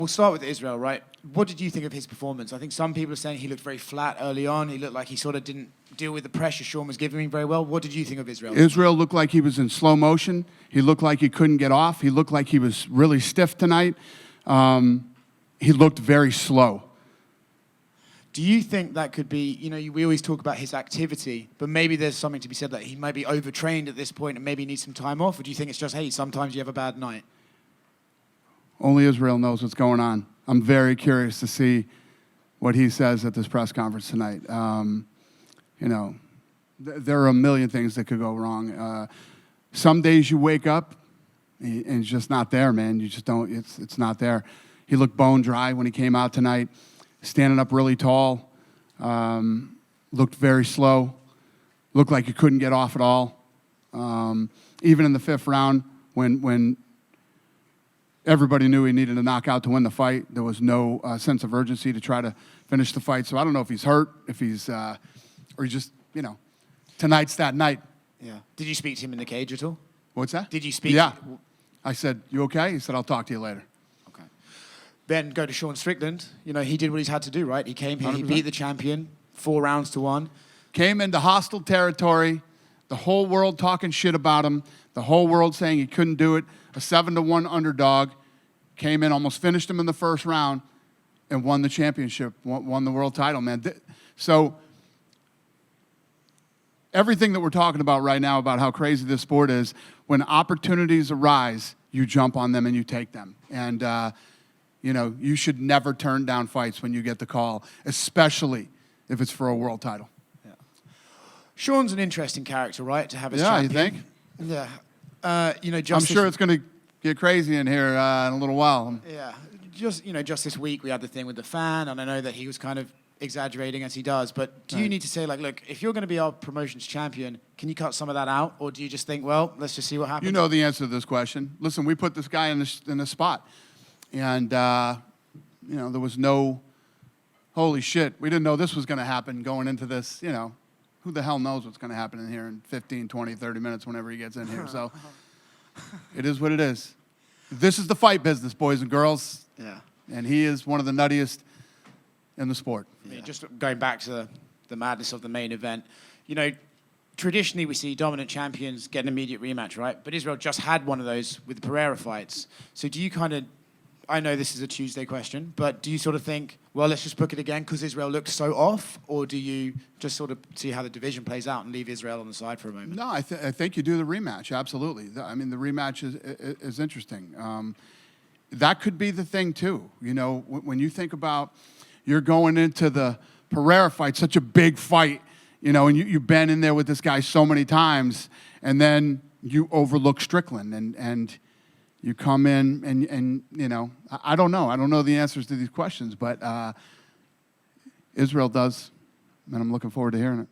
We'll start with Israel, right? What did you think of his performance? I think some people are saying he looked very flat early on. He looked like he sort of didn't deal with the pressure Sean was giving him very well. What did you think of Israel? Israel looked like he was in slow motion. He looked like he couldn't get off. He looked like he was really stiff tonight. He looked very slow. Do you think that could be, we always talk about his activity, but maybe there's something to be said that he might be overtrained at this point and maybe needs some time off? Or do you think it's just, hey, sometimes you have a bad night? Only Israel knows what's going on. I'm very curious to see what he says at this press conference tonight. There are a million things that could go wrong. Some days you wake up and it's just not there, man. You just don't, it's not there. He looked bone dry when he came out tonight, standing up really tall, looked very slow, looked like he couldn't get off at all. Even in the fifth round, when everybody knew he needed a knockout to win the fight, there was no sense of urgency to try to finish the fight. So I don't know if he's hurt, if he's, or he just, tonight's that night. Yeah. Did you speak to him in the cage at all? What's that? Did you speak? Yeah. I said, you okay? He said, I'll talk to you later. Okay. Then go to Sean Strickland. He did what he's had to do, right? He came here, 100%. He beat the champion, 4 rounds to 1. Came into hostile territory, the whole world talking shit about him, the whole world saying he couldn't do it, a 7-1 underdog, came in, almost finished him in the first round, and won the championship, won the world title, man. So everything that we're talking about right now about how crazy this sport is, when opportunities arise, you jump on them and you take them. And, you should never turn down fights when you get the call, especially if it's for a world title. Yeah. Sean's an interesting character, right, to have as champion. Yeah, you think? Yeah. I'm sure it's going to get crazy in here in a little while. Yeah. Just this week we had the thing with the fan, and I know that he was kind of exaggerating as he does, but do you need to say, look, if you're going to be our promotions champion, can you cut some of that out? Or do you just think, well, let's just see what happens? You know the answer to this question. Listen, we put this guy in this spot. And, there was no, holy shit, we didn't know this was going to happen going into this, who the hell knows what's going to happen in here in 15, 20, 30 minutes whenever he gets in here. So it is what it is. This is the fight business, boys and girls. Yeah. And he is one of the nuttiest in the sport. Yeah. Just going back to the madness of the main event, traditionally we see dominant champions get an immediate rematch, right? But Israel just had one of those with the Pereira fights. So do you I know this is a Tuesday question, but do you sort of think, well, let's just book it again because Israel looks so off? Or do you just sort of see how the division plays out and leave Israel on the side for a moment? No, I think you do the rematch, absolutely. The rematch is interesting. That could be the thing, too. When you think about you're going into the Pereira fight, such a big fight, and you've been in there with this guy so many times, and then you overlook Strickland, and you come in, and I don't know. I don't know the answers to these questions, but Israel does, and I'm looking forward to hearing it.